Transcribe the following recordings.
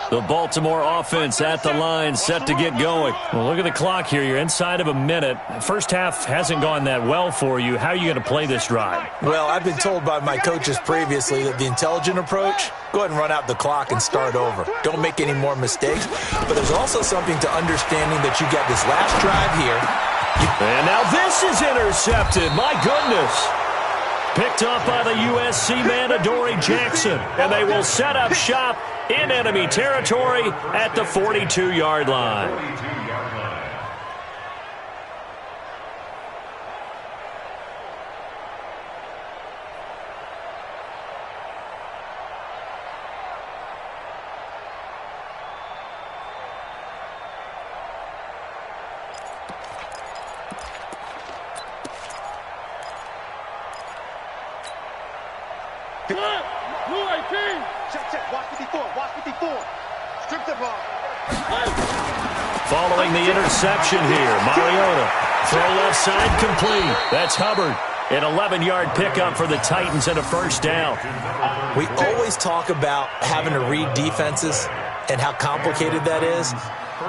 The Baltimore offense at the line, set to get going. Well, look at the clock here. You're inside of a minute. First half hasn't gone that well for you. How are you going to play this drive? Well, I've been told by my coaches previously that the intelligent approach, go ahead and run out the clock and start over. Don't make any more mistakes. But there's also something to understanding that you got this last drive here. And now this is intercepted. My goodness. Picked up by the USC man, Adoree Jackson. And they will set up shop in enemy territory at the 42-yard line. Following the interception here, Mariota. Throw left side complete. That's Hubbard. An 11-yard pickup for the Titans and a first down. We always talk about having to read defenses and how complicated that is.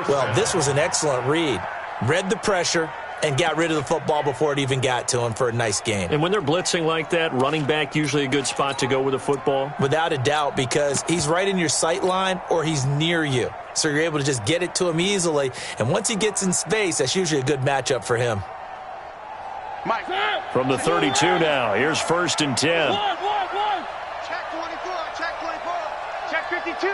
Well, this was an excellent read. Read the pressure and got rid of the football before it even got to him for a nice gain. And when they're blitzing like that, running back usually a good spot to go with the football? Without a doubt, because he's right in your sight line or he's near you. So you're able to just get it to him easily. And once he gets in space, that's usually a good matchup for him. From the 32 now, here's 1st and 10. Check 24, check 24, check 52.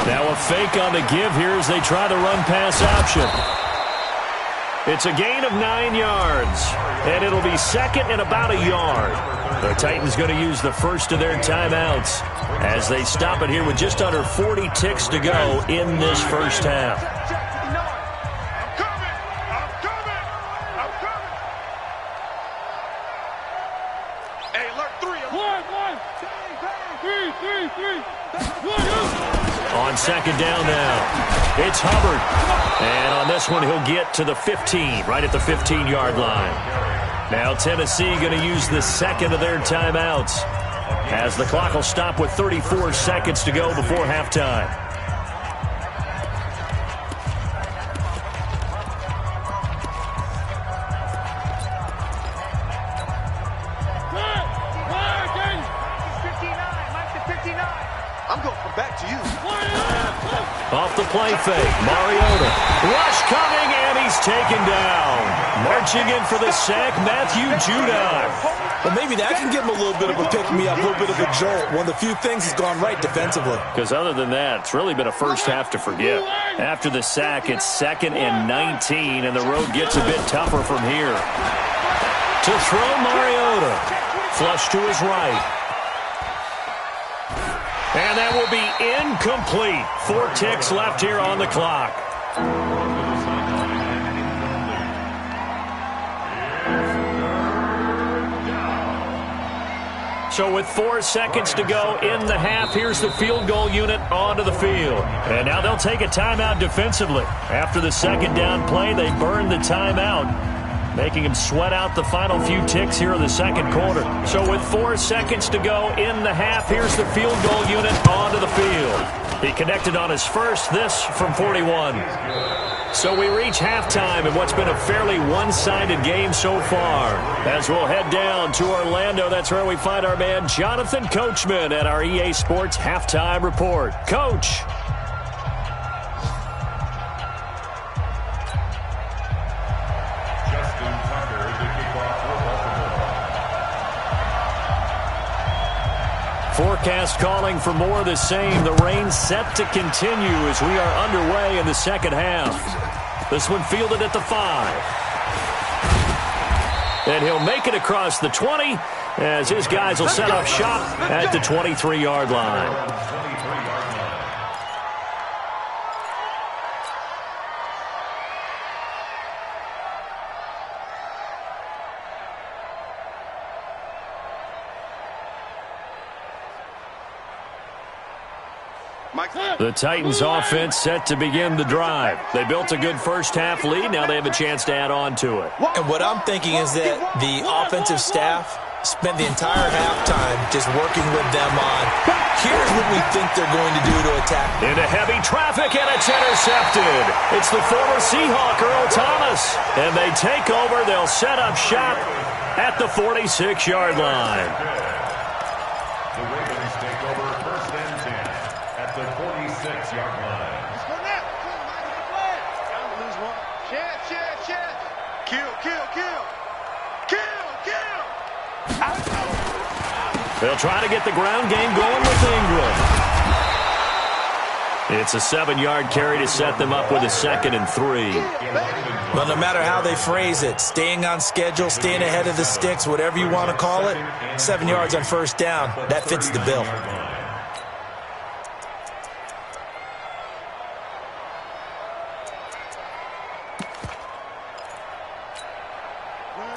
Now a fake on the give here as they try the run-pass option. It's a gain of 9 yards, and it'll be second and about a yard. The Titans going to use the first of their timeouts as they stop it here with just under 40 ticks to go in this first half. On second down now, it's Hubbard. And on this one, he'll get to the 15, right at the 15-yard line. Now Tennessee going to use the second of their timeouts as the clock will stop with 34 seconds to go before halftime. Off the play fake, Mariota. Rush coming, and he's taken down. Marching in for the sack, Matthew Judon. Well, maybe that can give him a little bit of a pick-me-up, a little bit of a jolt. One of the few things has gone right defensively. Because other than that, it's really been a first half to forget. After the sack, it's 2nd and 19, and the road gets a bit tougher from here. To throw, Mariota. Flush to his right. And that will be incomplete. 4 ticks left here on the clock. So with 4 seconds to go in the half, here's the field goal unit onto the field. And now they'll take a timeout defensively. After the second down play, they burn the timeout, making him sweat out the final few ticks here in the second quarter. So with 4 seconds to go in the half, here's the field goal unit onto the field. He connected on his first, this from 41. So we reach halftime in what's been a fairly one-sided game so far. As we'll head down to Orlando, that's where we find our man Jonathan Coachman at our EA Sports Halftime Report. Coach. Forecast calling for more of the same. The rain set to continue as we are underway in the second half. This one fielded at the 5. And he'll make it across the 20 as his guys will set up shop at the 23-yard line. The Titans offense set to begin the drive. They built a good first half lead. Now they have a chance to add on to it. And what I'm thinking is that the offensive staff spent the entire halftime just working with them on, here's what we think they're going to do to attack. Into heavy traffic, and it's intercepted. It's the former Seahawk, Earl Thomas. And they take over. They'll set up shop at the 46-yard line. The Ravens take over 1st and 10 at the 46-yard line. Let's go now. Lose one. Check. Kill. They'll try to get the ground game going with Ingram. It's a 7-yard carry to set them up with a 2nd and 3. Well, no matter how they phrase it, staying on schedule, staying ahead of the sticks, whatever you want to call it, 7 yards on 1st down, that fits the bill.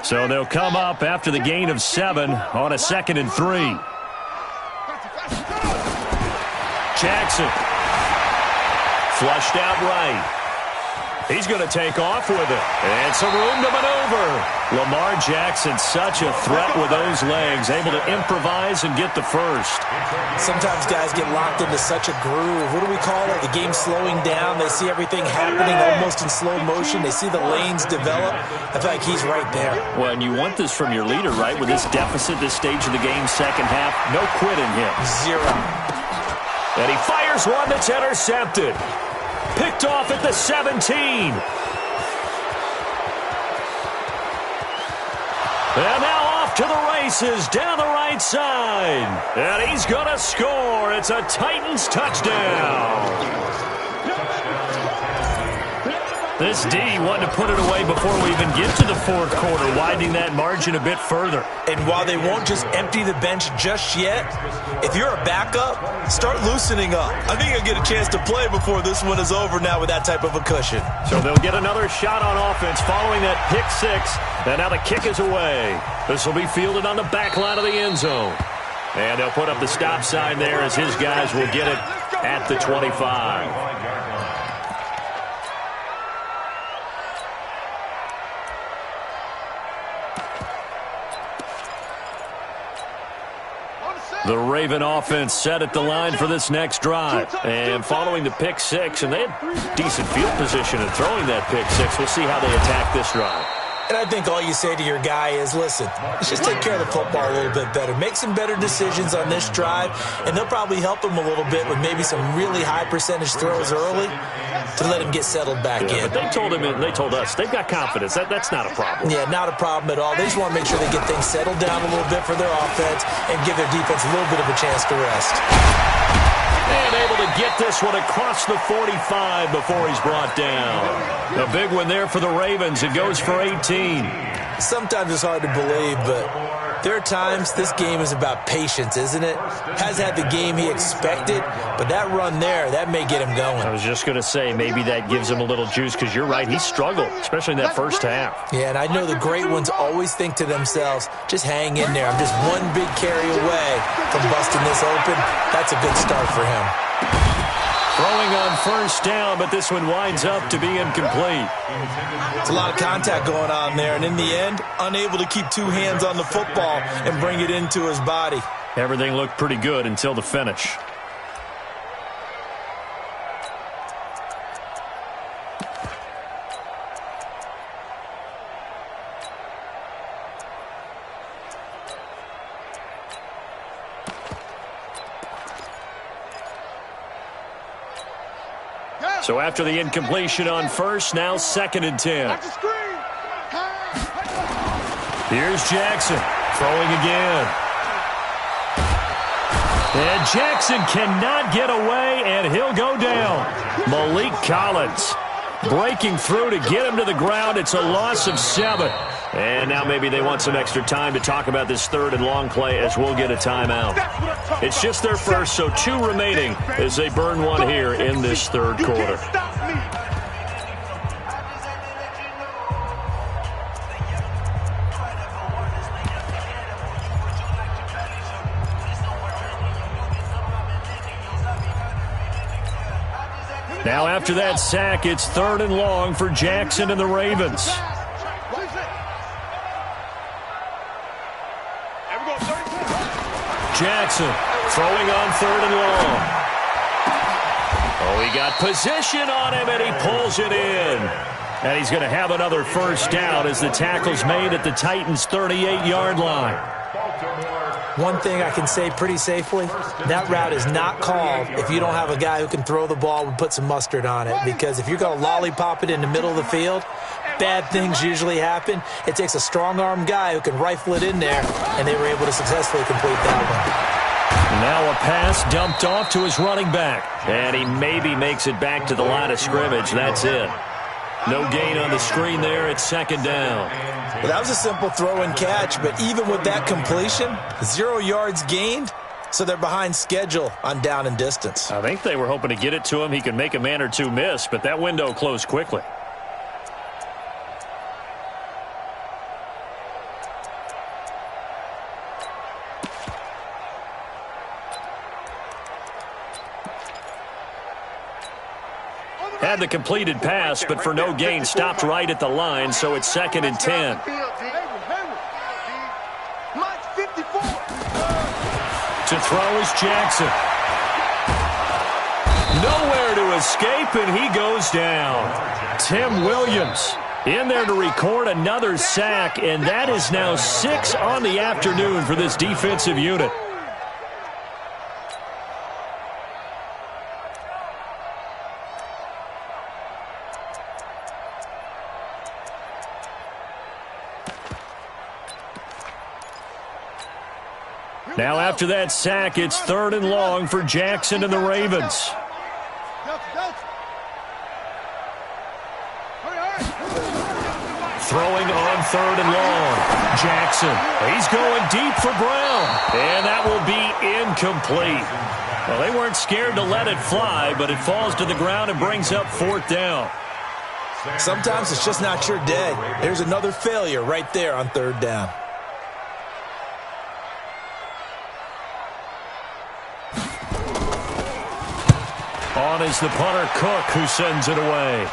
So they'll come up after the gain of 7 on a 2nd and 3. Jackson. Flushed out right. He's going to take off with it. And some room to maneuver. Lamar Jackson, such a threat with those legs, able to improvise and get the first. Sometimes guys get locked into such a groove. What do we call it? The game's slowing down. They see everything happening almost in slow motion. They see the lanes develop. I feel like he's right there. Well, and you want this from your leader, right? With this deficit, this stage of the game, second half, no quitting him. 0. And he fires one that's intercepted. Picked off at the 17. And now off to the races down the right side. And he's going to score. It's a Titans touchdown. This D wanted to put it away before we even get to the 4th quarter, widening that margin a bit further. And while they won't just empty the bench just yet, if you're a backup, start loosening up. I think you'll get a chance to play before this one is over now with that type of a cushion. So they'll get another shot on offense following that pick 6. And now the kick is away. This will be fielded on the back line of the end zone. And they'll put up the stop sign there as his guys will get it at the 25. The Raven offense set at the line for this next drive. And following the pick 6, and they had decent field position in throwing that pick 6. We'll see how they attack this drive. And I think all you say to your guy is, listen, let's just take care of the football a little bit better. Make some better decisions on this drive, and they'll probably help him a little bit with maybe some really high percentage throws early to let him get settled back in. But they told him, and they told us, they've got confidence. That's not a problem. Yeah, not a problem at all. They just want to make sure they get things settled down a little bit for their offense and give their defense a little bit of a chance to rest. And able to get this one across the 45 before he's brought down. A big one there for the Ravens. It goes for 18. Sometimes it's hard to believe, but there are times this game is about patience, isn't it? Has had the game he expected, but that run there, that may get him going. I was just going to say, maybe that gives him a little juice, because you're right, he struggled, especially in that first half. Yeah, and I know the great ones always think to themselves, just hang in there. I'm just one big carry away from busting this open. That's a good start for him. Throwing on first down, but this one winds up to be incomplete. It's a lot of contact going on there, and in the end, unable to keep two hands on the football and bring it into his body. Everything looked pretty good until the finish. So after the incompletion on first, now 2nd and 10. Here's Jackson throwing again. And Jackson cannot get away, and he'll go down. Malik Collins breaking through to get him to the ground. It's a loss of 7. And now maybe they want some extra time to talk about this 3rd and long play, as we'll get a timeout. It's just their first, so 2 remaining as they burn one here in this 3rd quarter. Now after that sack, it's 3rd and long for Jackson and the Ravens. Jackson, throwing on 3rd and long. Oh, he got position on him, and he pulls it in. And he's going to have another first down as the tackle's made at the Titans' 38-yard line. One thing I can say pretty safely, that route is not called if you don't have a guy who can throw the ball and put some mustard on it. Because if you're going to lollipop it in the middle of the field, bad things usually happen. It takes a strong-arm guy who can rifle it in there, and they were able to successfully complete that one. Now a pass dumped off to his running back. And he maybe makes it back to the line of scrimmage. That's it. No gain on the screen there at 2nd down. Well, that was a simple throw and catch, but even with that completion, 0 yards gained, so they're behind schedule on down and distance. I think they were hoping to get it to him. He could make a man or two miss, but that window closed quickly. Had the completed pass, but for no gain, stopped right at the line, so it's 2nd and 10. To throw is Jackson. Nowhere to escape, and he goes down. Tim Williams in there to record another sack, and that is now 6 on the afternoon for this defensive unit. Now after that sack, it's 3rd and long for Jackson and the Ravens. Throwing on 3rd and long. Jackson, he's going deep for Brown. And that will be incomplete. Well, they weren't scared to let it fly, but it falls to the ground and brings up 4th down. Sometimes it's just not your day. There's another failure right there on 3rd down. On is the punter, Cook, who sends it away.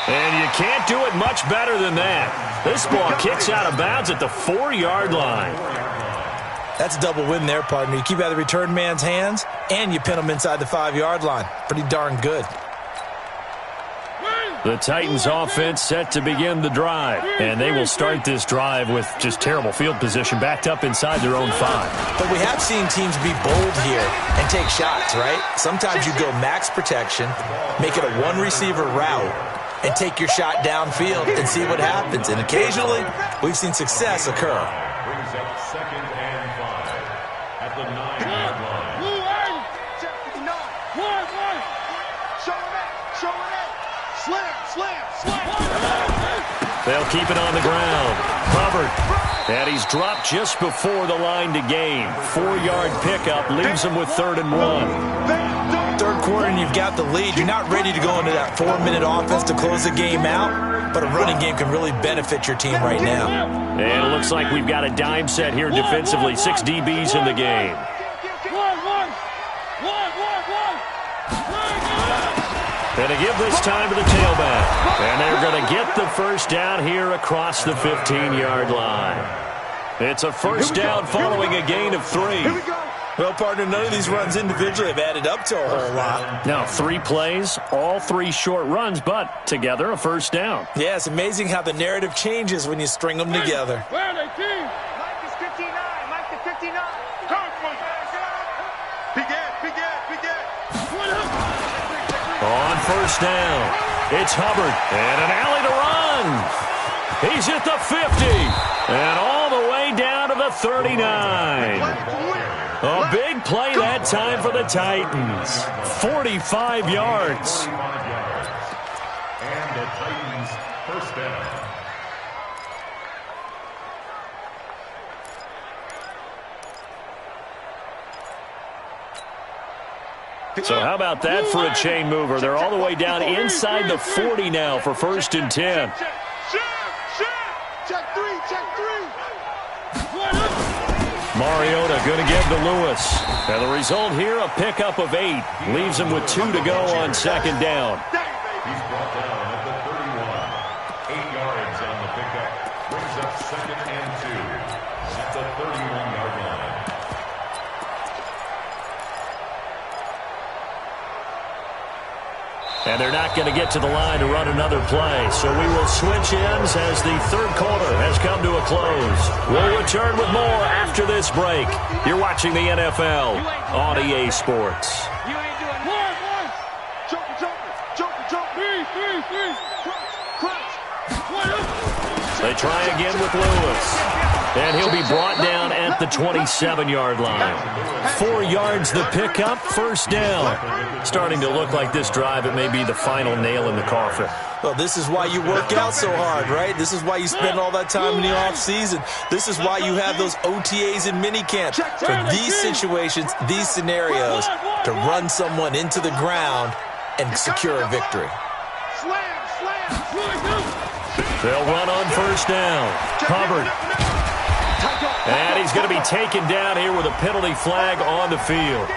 And you can't do it much better than that. This ball kicks out of bounds at the 4-yard line. That's a double win there, partner. You keep out of the return man's hands, and you pin him inside the 5-yard line. Pretty darn good. The Titans offense set to begin the drive, and they will start this drive with just terrible field position backed up inside their own 5. But we have seen teams be bold here and take shots, right? Sometimes you go max protection, make it a one-receiver route, and take your shot downfield and see what happens. And occasionally, we've seen success occur. Brings up 2nd and 5 at the 9-yard line. They'll keep it on the ground. Covered. And he's dropped just before the line to gain. 4-yard pickup leaves him with 3rd and 1. Third quarter and you've got the lead. You're not ready to go into that 4-minute offense to close the game out, but a running game can really benefit your team right now. And it looks like we've got a dime set here defensively. 6 DBs in the game. And to give this time to the tailback. And they're going to get the first down here across the 15-yard line. It's a first down following a gain of 3. Well, partner, none of these runs individually have added up to a whole lot. Now, 3 plays, all 3 short runs, but together a first down. Yeah, it's amazing how the narrative changes when you string them together. Where are they, team? Mike is 59. Mike is 59. On first down, it's Hubbard, and an alley to run. He's at the 50, and all the way down to the 39. A big play that time for the Titans. 45 yards. And the Titans first down. So how about that for a chain mover? They're all the way down inside the 40 now for 1st and 10. Check 3. Mariota going to give to Lewis. And the result here, a pickup of 8. Leaves him with 2 to go on 2nd down. He's brought down at the 31. 8 yards on the pickup. Brings up 2nd and 2 at the 31-yard line. And they're not going to get to the line to run another play. So we will switch ends as the third quarter has come to a close. We'll return with more after this break. You're watching the NFL on EA Sports. You ain't doing one. Joker. Crunch. They try again with Lewis. And he'll be brought down at the 27-yard line. 4 yards the pickup, first down. Starting to look like this drive, it may be the final nail in the coffin. Well, this is why you work out so hard, right? This is why you spend all that time in the offseason. This is why you have those OTAs and minicamps. For these situations, these scenarios, to run someone into the ground and secure a victory. They'll run on first down. Hubbard. And he's going to be taken down here with a penalty flag on the field.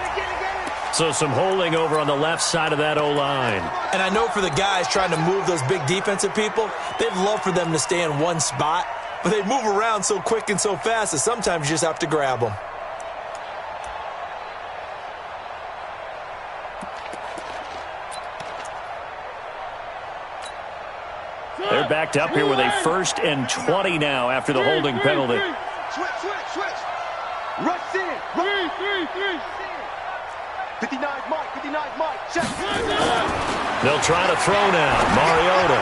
So some holding over on the left side of that O-line. And I know for the guys trying to move those big defensive people, they'd love for them to stay in one spot, but they move around so quick and so fast that sometimes you just have to grab them. They're backed up here with a 1st and 20 now after the holding penalty. Switch. Rush in. 59 Mike. Check. They'll try to throw now. Mariota.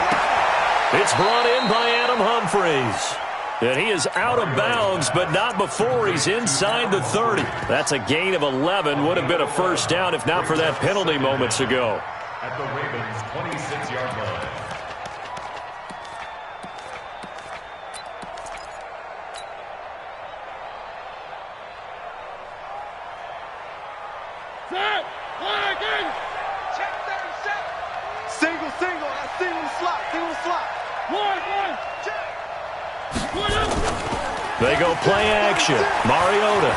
It's brought in by Adam Humphries. And he is out of bounds, but not before he's inside the 30. That's a gain of 11. Would have been a first down if not for that penalty moments ago. At the Ravens' 26-yard line. They go play action. Mariota.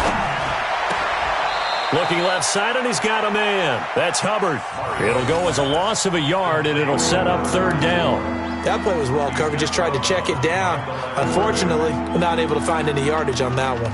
Looking left side, and he's got a man. That's Hubbard. It'll go as a loss of a yard, and it'll set up third down. That play was well covered. Just tried to check it down. Unfortunately, we're not able to find any yardage on that one.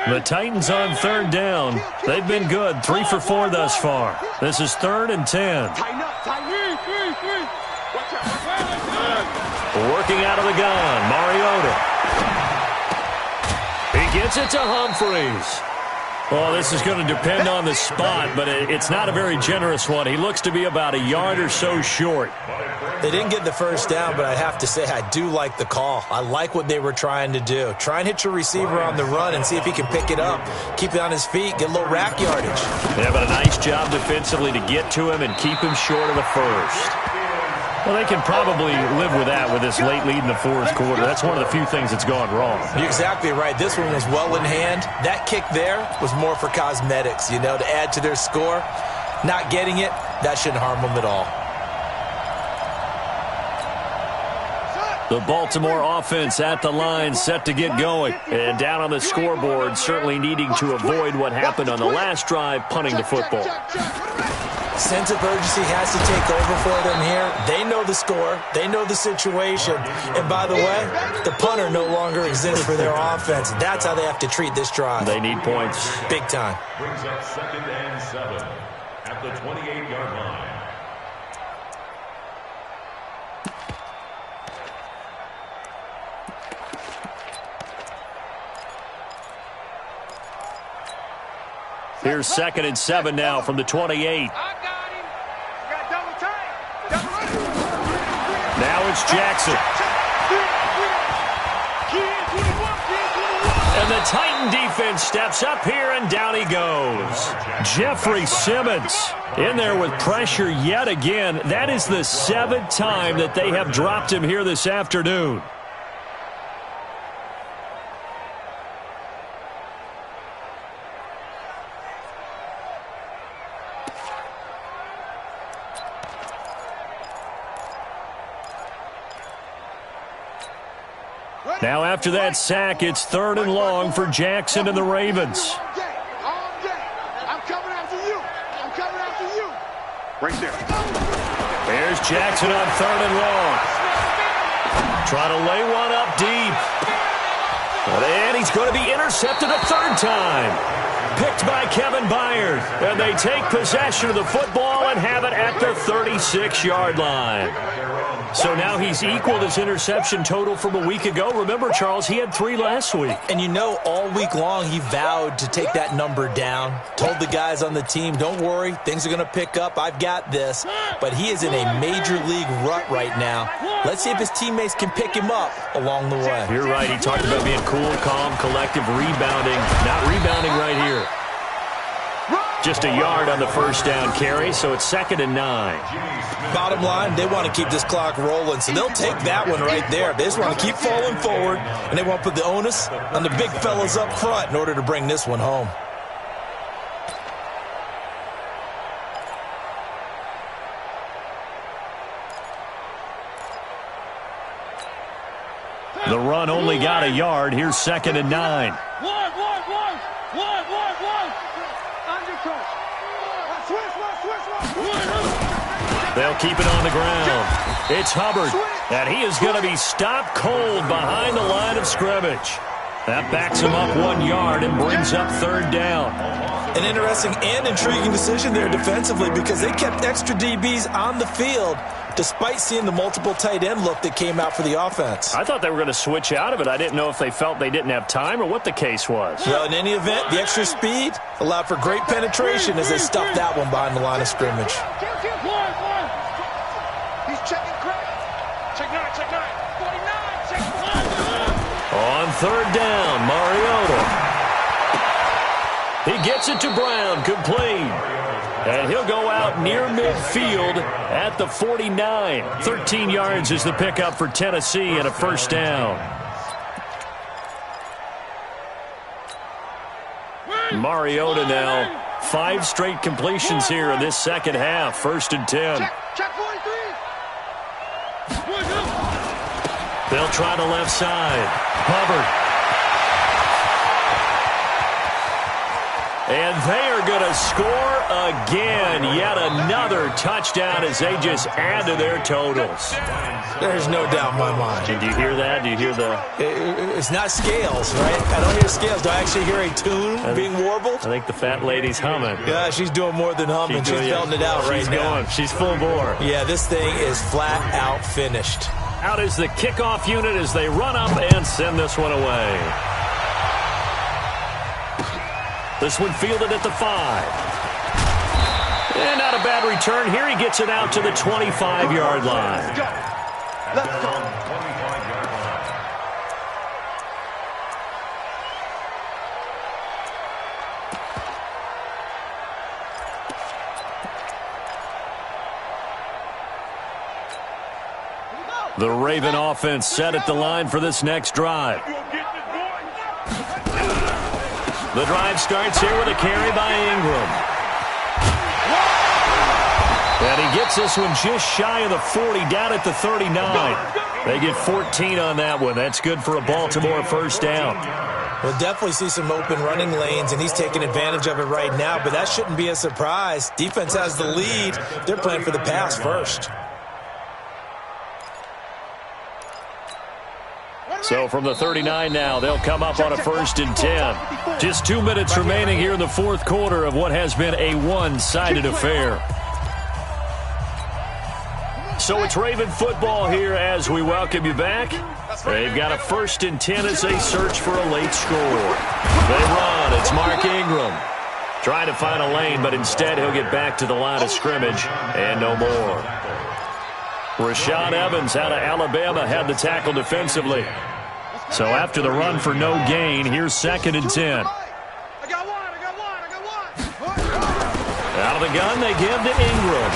The Titans on third down. They've been good. 3 for 4 thus far. This is 3rd and 10. Working out of the gun. Mariota. He gets it to Humphries. Well, this is going to depend on the spot, but it's not a very generous one. He looks to be about a yard or so short. They didn't get the first down, but I have to say I do like the call. I like what they were trying to do. Try and hit your receiver on the run and see if he can pick it up. Keep it on his feet, get a little rack yardage. Yeah, but a nice job defensively to get to him and keep him short of the first. Well, they can probably live with that with this late lead in the fourth quarter. That's one of the few things that's gone wrong. You're exactly right. This one was well in hand. That kick there was more for cosmetics, to add to their score. Not getting it, that shouldn't harm them at all. The Baltimore offense at the line, set to get going. And down on the scoreboard, certainly needing to avoid what happened on the last drive, punting the football. Sense of urgency has to take over for them here. They know the score. They know the situation. And by the way, the punter no longer exists for their offense. That's how they have to treat this drive. They need points. Big time. Brings up 2nd and 7 at the 28-yard line. Here's 2nd and 7 now from the 28. Now it's Jackson. And the Titan defense steps up here, and down he goes. Jeffrey Simmons in there with pressure yet again. That is the 7th time that they have dropped him here this afternoon. Now after that sack, it's 3rd and long for Jackson and the Ravens. I'm coming Right there. Here's Jackson on 3rd and long. Trying to lay one up deep. And he's going to be intercepted a 3rd time. Picked by Kevin Byard. And they take possession of the football and have it at the 36-yard line. So now he's equaled his interception total from a week ago. Remember, Charles, he had 3 last week. And you know, all week long he vowed to take that number down. Told the guys on the team, don't worry, things are going to pick up. I've got this. But he is in a major league rut right now. Let's see if his teammates can pick him up along the way. You're right. He talked about being cool, calm, collective, rebounding. Not rebounding right here. Just a yard on the 1st down carry, so it's 2nd and 9. Bottom line, they want to keep this clock rolling, so they'll take that one right there. They just want to keep falling forward, and they want to put the onus on the big fellas up front in order to bring this one home. The run only got a yard. Here's 2nd and 9. They'll keep it on the ground. It's Hubbard, and he is going to be stopped cold behind the line of scrimmage. That backs him up 1 yard and brings up 3rd down. An interesting and intriguing decision there defensively because they kept extra DBs on the field despite seeing the multiple tight end look that came out for the offense. I thought they were going to switch out of it. I didn't know if they felt they didn't have time or what the case was. Well, in any event, the extra speed allowed for great penetration as they stuffed that one behind the line of scrimmage. He's checking crack. Check 9, check 9. 49, check 5. On 3rd down, Mariota. He gets it to Brown, complete. And he'll go out near midfield at the 49. 13 yards is the pickup for Tennessee and a 1st down. Mariota now, 5 straight completions here in this 2nd half. 1st and 10. Check 43. They'll try the left side. Hubbard. And they are going to score again. Yet another touchdown as they just add to their totals. There's no doubt in my mind. Did you hear that? Do you hear the... It's not scales, right? I don't hear scales. Do I actually hear a tune being warbled? I think the fat lady's humming. Yeah, she's doing more than humming. She's belting it out right now. She's full bore. Yeah, this thing is flat out finished. Out is the kickoff unit as they run up and send this one away. This one fielded at the 5. And not a bad return. Here he gets it out to the 25-yard line. Let's go. The Raven offense set at the line for this next drive. The drive starts here with a carry by Ingram. And he gets this one just shy of the 40, down at the 39. They get 14 on that one. That's good for a Baltimore 1st down. We'll definitely see some open running lanes, and he's taking advantage of it right now, but that shouldn't be a surprise. Defense has the lead. They're playing for the pass first. So from the 39 now, they'll come up on a 1st and 10. Just 2 minutes remaining here in the 4th quarter of what has been a one-sided affair. So it's Raven football here as we welcome you back. They've got a 1st and 10 as they search for a late score. They run. It's Mark Ingram. Trying to find a lane, but instead he'll get back to the line of scrimmage and no more. Rashaan Evans out of Alabama had the tackle defensively. So after the run for no gain, here's 2nd and 10. I got one. Out of the gun, they give to Ingram.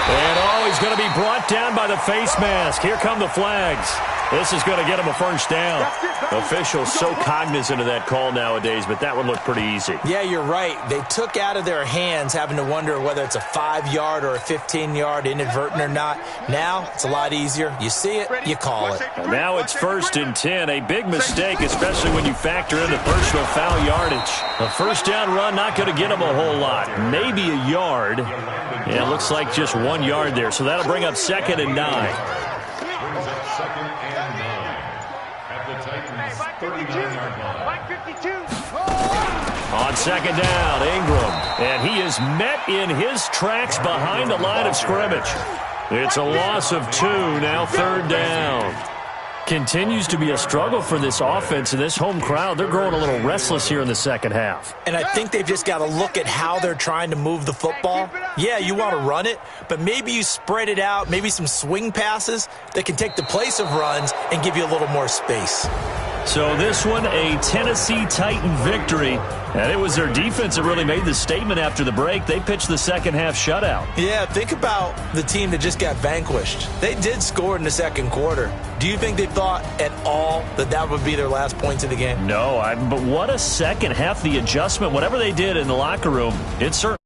And he's going to be brought down by the face mask. Here come the flags. This is going to get him a 1st down. Officials so cognizant of that call nowadays, but that one looked pretty easy. Yeah, you're right. They took out of their hands having to wonder whether it's a 5-yard or a 15-yard inadvertent or not. Now, it's a lot easier. You see it, you call it. And now it's 1st and 10. A big mistake, especially when you factor in the personal foul yardage. A 1st down run, not going to get him a whole lot. Maybe a yard. Yeah, it looks like just 1 yard there, so that'll bring up 2nd and 9. Brings up 2nd and 9 at the Titans' 39-yard line. 52. On 2nd down, Ingram. And he is met in his tracks behind the line of scrimmage. It's a loss of 2, now 3rd down. Continues to be a struggle for this offense and this home crowd. They're growing a little restless here in the second half. And I think they've just got to look at how they're trying to move the football. Yeah, you want to run it, but maybe you spread it out, maybe some swing passes that can take the place of runs and give you a little more space. So this one, a Tennessee Titan victory. And it was their defense that really made the statement after the break. They pitched the second half shutout. Yeah, think about the team that just got vanquished. They did score in the second quarter. Do you think they thought at all that that would be their last points of the game? No, but what a second half. The adjustment, whatever they did in the locker room, it certainly